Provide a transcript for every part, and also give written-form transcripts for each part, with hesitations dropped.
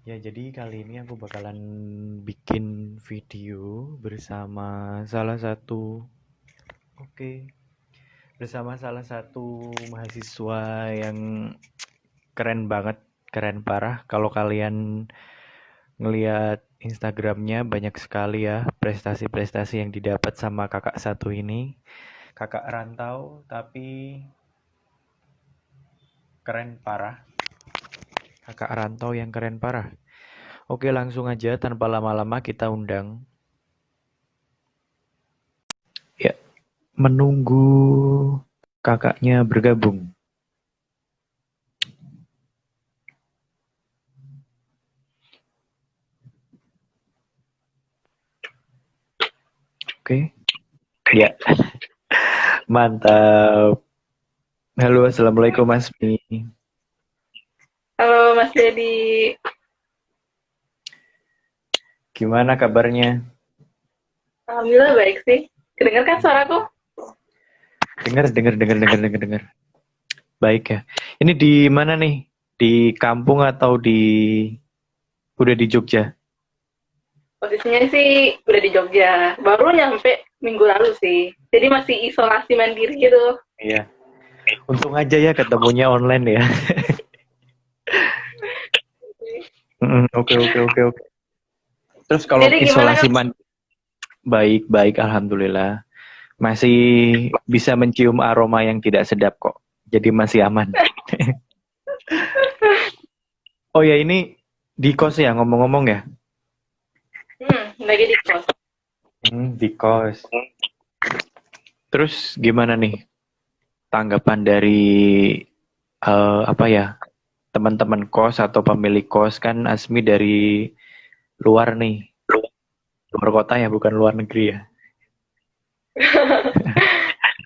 Ya, jadi kali ini aku bakalan bikin video bersama salah satu, oke, bersama salah satu mahasiswa yang keren banget, keren parah. Kalau kalian ngelihat Instagramnya banyak sekali ya prestasi-prestasi yang didapat sama kakak satu ini. Kakak rantau tapi keren parah. Kakak rantau yang keren parah. Oke, langsung aja tanpa lama-lama kita undang. Ya, menunggu kakaknya bergabung. Oke, ya, mantap. Halo, assalamualaikum Mas Mi. Halo Mas Dedi, Gimana kabarnya? alhamdulillah baik sih. Kedengarkan suaraku? Dengar, dengar, dengar, dengar, dengar, dengar. Baik ya. Ini di mana nih? Di kampung atau udah di Jogja? Posisinya sih udah di Jogja. Baru nyampe minggu lalu sih. Jadi masih isolasi mandiri gitu. Iya. Untung aja ya ketemunya online ya. Oke, oke, oke, oke. Terus kalau Jadi gimana isolasi kan? baik, baik, alhamdulillah. Masih bisa mencium aroma yang tidak sedap kok. Jadi masih aman. Oh ya, ini di kos ya ngomong-ngomong ya. Lagi di kos. Di kos. Terus gimana nih tanggapan dari apa ya, teman-teman kos atau pemilik kos? Kan Asmi dari luar nih, luar kota ya, bukan luar negeri ya.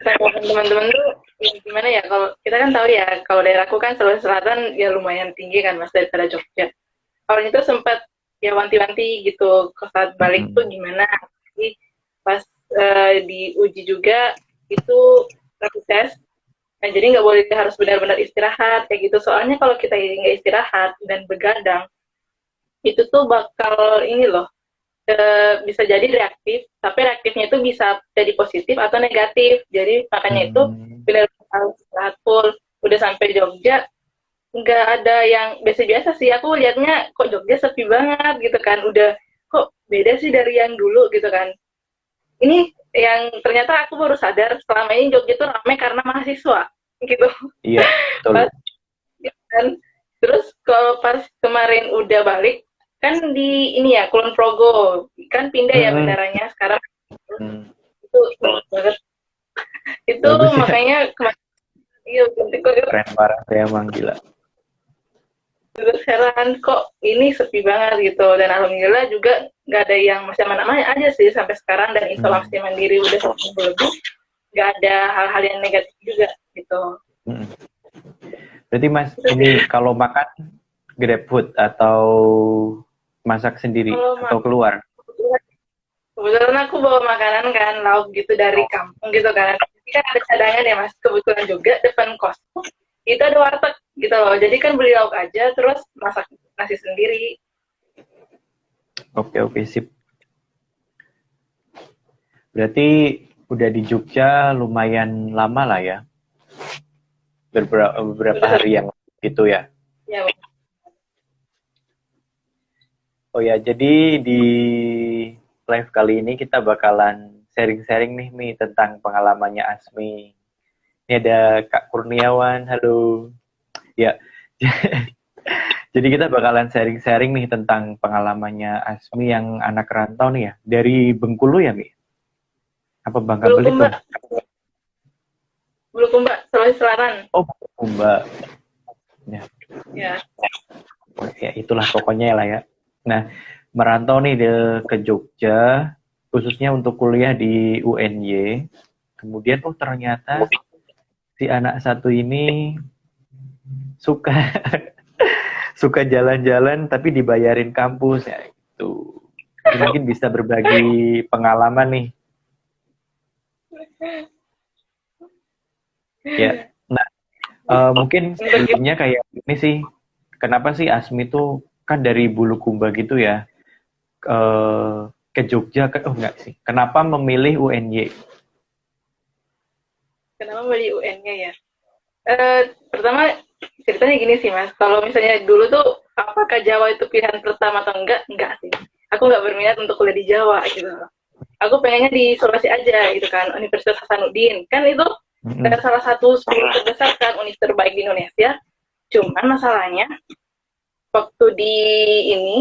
Tanggapan teman-teman tuh gimana ya? Kalau kita kan tahu ya, kalau daerahku kan Sulawesi Selatan ya lumayan tinggi kan Mas daripada Jogja. Orang itu sempat ya wanti-wanti gitu ke saat balik tuh Mm-mm. gimana. Jadi pas diuji juga itu rapid test. Nah, jadi nggak boleh harus benar-benar istirahat kayak gitu. Soalnya kalau kita nggak istirahat dan begadang, itu tuh bakal ini loh, bisa jadi reaktif, tapi reaktifnya itu bisa jadi positif atau negatif. Jadi makanya itu Hmm. benar-benar harus istirahat full. Udah sampai Jogja, nggak ada yang biasa-biasa sih. Aku lihatnya kok Jogja sepi banget gitu kan. Udah kok beda sih dari yang dulu gitu kan. Ini yang ternyata aku baru sadar selama ini Jogja tuh ramai karena mahasiswa gitu. Iya, betul. Pas kan terus kalau pas kemarin udah balik kan di ini ya Kulon Progo kan pindah ya Mm-mm. bandaranya sekarang Hmm. itu bagus banget itu Bagus ya, makanya kemarin iya itu keren parah saya emang gila. terus heran kok ini sepi banget gitu dan alhamdulillah juga nggak ada yang masih aman-aman aja sih sampai sekarang dan Hmm. isolasi mandiri udah seminggu lebih nggak ada hal-hal yang negatif juga gitu. Mm-mm. Berarti Mas, Itu sih ini kalau makan GrabFood atau masak sendiri kalau atau keluar? kebetulan aku bawa makanan kan, lauk gitu dari kampung gitu kan. Jadi kan ada cadangan ya mas, kebetulan juga depan kos itu ada warteg gitu loh. Jadi kan beli lauk aja, terus masak nasi sendiri. Oke, oke, sip. Berarti udah di Jogja lumayan lama lah ya, beberapa Udah hari yang gitu ya. ya, Oh ya, jadi di live kali ini kita bakalan sharing-sharing nih Mi tentang pengalamannya Asmi. Ini ada Kak Kurniawan, halo. Ya, jadi kita bakalan sharing-sharing nih tentang pengalamannya Asmi yang anak rantau nih ya. Dari Bengkulu ya Mi? Apa Bangka Bulukumba, Belitung? Bulukumba, Sulawesi Selatan. Oh, Mbak. Ya, Ya, ya itulah pokoknya lah ya. Nah, merantau nih ke Jogja, khususnya untuk kuliah di UNY. Kemudian, oh ternyata si anak satu ini suka suka jalan-jalan tapi dibayarin kampus ya itu. Jadi mungkin bisa berbagi pengalaman nih. Ya. Nah, mungkin untuk sebelumnya kayak ini sih, kenapa sih Asmi tuh kan dari Bulukumba gitu ya, ke Jogja, oh enggak sih, kenapa memilih UNY? Kenapa beli UN-nya ya? Pertama ceritanya gini sih mas, kalau misalnya dulu tuh apakah Jawa itu pilihan pertama atau enggak sih. Aku nggak berminat untuk kuliah di Jawa gitu. Aku pengennya di Sulawesi aja gitu kan, Universitas Hasanuddin. Kan itu salah satu 10 terbesar kan, universitas terbaik di Indonesia. Cuman masalahnya waktu di ini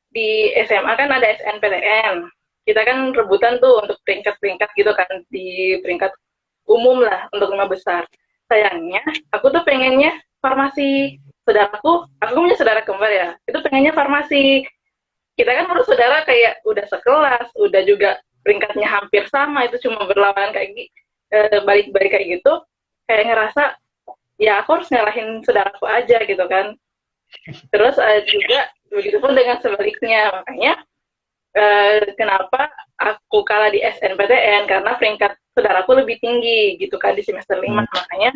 di SMA kan ada SNPTN. Kita kan rebutan tuh untuk peringkat-peringkat gitu kan, di peringkat umum lah untuk 5 besar. Sayangnya aku tuh pengennya farmasi. Saudaraku, aku punya saudara kembar ya, itu pengennya farmasi. Kita kan baru saudara kayak udah sekelas, udah juga peringkatnya hampir sama, itu cuma berlawanan kayak balik-balik kayak gitu, kayak ngerasa ya aku harus nyalahin saudaraku aja gitu kan. Terus juga begitu pun dengan sebaliknya, makanya kenapa aku kalah di SNPTN karena peringkat saudaraku lebih tinggi gitu kan di semester 5, makanya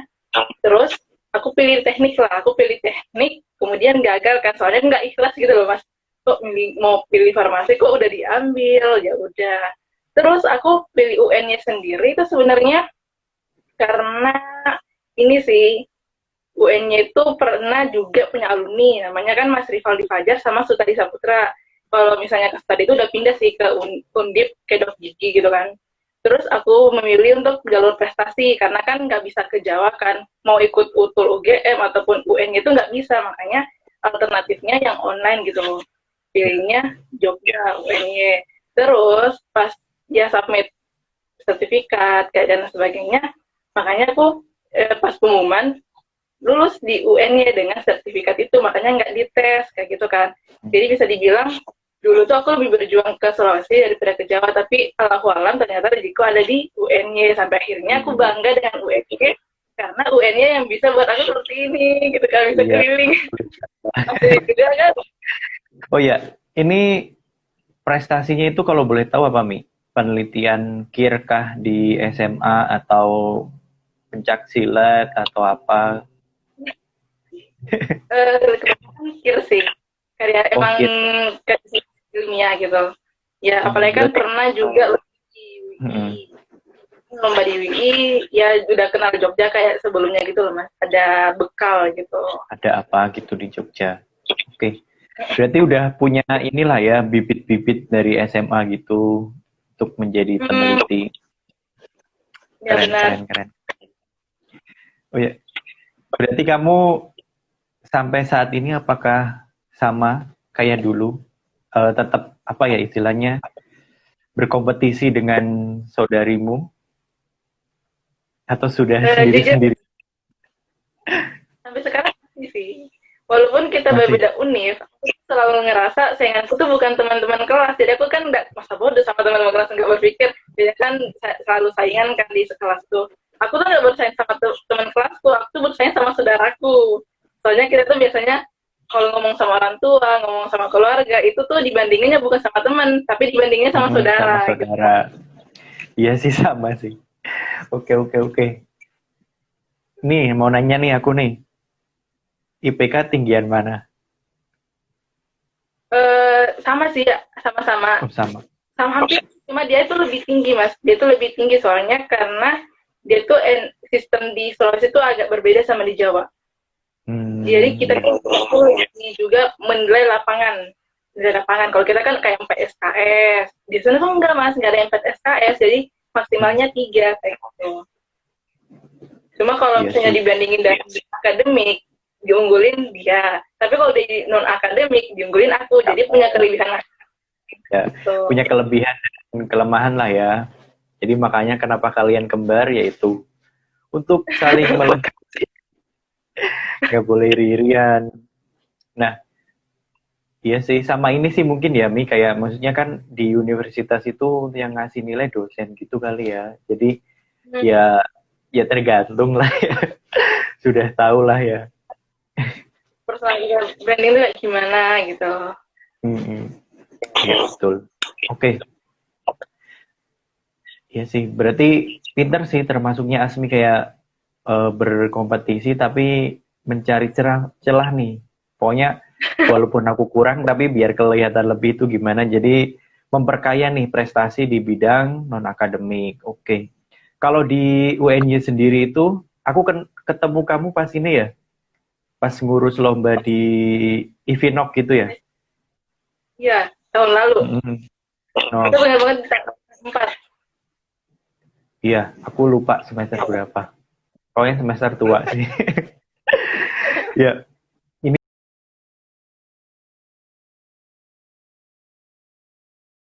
terus aku pilih teknik lah, aku pilih teknik, kemudian gagal kan, soalnya nggak ikhlas gitu loh mas, kok mau pilih farmasi kok udah diambil, ya udah. Terus aku pilih UN-nya sendiri itu sebenarnya karena ini sih, UN-nya itu pernah juga punya alumni, namanya kan Mas Rivaldi Fajar sama Sutadi Saputra. Kalau misalnya ke Sutadi itu udah pindah sih ke Undip, ke Dok Gigi gitu kan. Terus aku memilih untuk jalur prestasi, karena kan nggak bisa ke Jawa kan, mau ikut UTUL UGM ataupun UN itu nggak bisa, makanya alternatifnya yang online gitu loh. Pilihnya Jogja, UNY. Terus pas dia submit sertifikat, kayak dan sebagainya, makanya aku pas pengumuman, lulus di UN-nya dengan sertifikat itu, makanya nggak dites kayak gitu kan. Jadi bisa dibilang dulu tuh aku lebih berjuang ke Sulawesi daripada ke Jawa, tapi alhamdulillah ternyata rezekiku ada di UN-nya, sampai akhirnya aku bangga dengan UN-nya karena UN-nya yang bisa buat aku seperti ini gitu kan, bisa keliling. Gitu kan. Oh ya, ini prestasinya itu kalau boleh tahu apa Mi? Penelitian KIR kah di SMA atau pencak silat atau apa? Kebanyakan KIR sih, karya emang karya ilmiah gitu ya. Apalagi kan pernah juga lomba di WI, ya udah kenal Jogja kayak sebelumnya gitu loh mas, ada bekal gitu. Ada apa gitu di Jogja? Oke, berarti udah punya inilah ya, bibit-bibit dari SMA gitu untuk menjadi peneliti. Ya, keren. Oh ya, berarti kamu sampai saat ini apakah sama kayak dulu? Tetap apa ya istilahnya, berkompetisi dengan saudarimu? Atau sudah sendiri-sendiri? Sampai sekarang masih sih. Walaupun kita berbeda univ, aku selalu ngerasa sainganku tuh bukan teman-teman kelas. Jadi aku kan nggak masa bodoh sama teman-teman kelas, nggak berpikir. Jadi kan selalu saingan kan di sekelas tuh. Aku tuh nggak bersaing sama teman kelasku, aku tuh bersaing sama saudaraku. Soalnya kita tuh biasanya kalau ngomong sama orang tua, ngomong sama keluarga, itu tuh dibandinginnya bukan sama teman, tapi dibandingnya sama saudara. Sama saudara. Iya sih, sama sih. Oke. Nih, mau nanya nih aku nih. IPK tinggian mana? Sama sih, sama-sama. Oh, sama. Sama hampir, cuma dia itu lebih tinggi mas. Dia itu lebih tinggi soalnya karena dia tuh sistem di Sulawesi itu agak berbeda sama di Jawa. Jadi kita juga menilai lapangan. Kalau kita kan kayak 4 SKS, di sana tuh enggak mas, nggak ada 4 SKS, jadi maksimalnya 3 kayak gitu. Cuma kalau misalnya dibandingin dari akademik, diunggulin dia. Tapi kalau di non akademik, diunggulin aku. Jadi punya kelebihan. Ya, punya kelebihan dan kelemahan lah ya. Jadi makanya kenapa kalian kembar, yaitu untuk saling melengkapi. Gak boleh iri-irian. Nah, iya sih, sama ini sih mungkin ya Mi, kayak maksudnya kan di universitas itu yang ngasih nilai dosen gitu kali ya. Jadi ya tergantung lah ya. Sudah tahu lah ya. Personal branding itu gimana gitu. Ya betul. Oke. Iya sih, berarti pinter sih termasuknya Asmi, kayak berkompetisi tapi mencari celah nih. Pokoknya Walaupun aku kurang, tapi biar kelihatan lebih itu gimana. Jadi memperkaya nih prestasi di bidang non akademik. Oke. Kalau di UNY sendiri itu, aku kan ketemu kamu pas ini ya, pas ngurus lomba di Ivinok gitu ya. Iya, tahun lalu. Mm-mm. Itu No, benar banget di tahun 4. iya, aku lupa semester berapa. Pokoknya semester tua sih. Ya,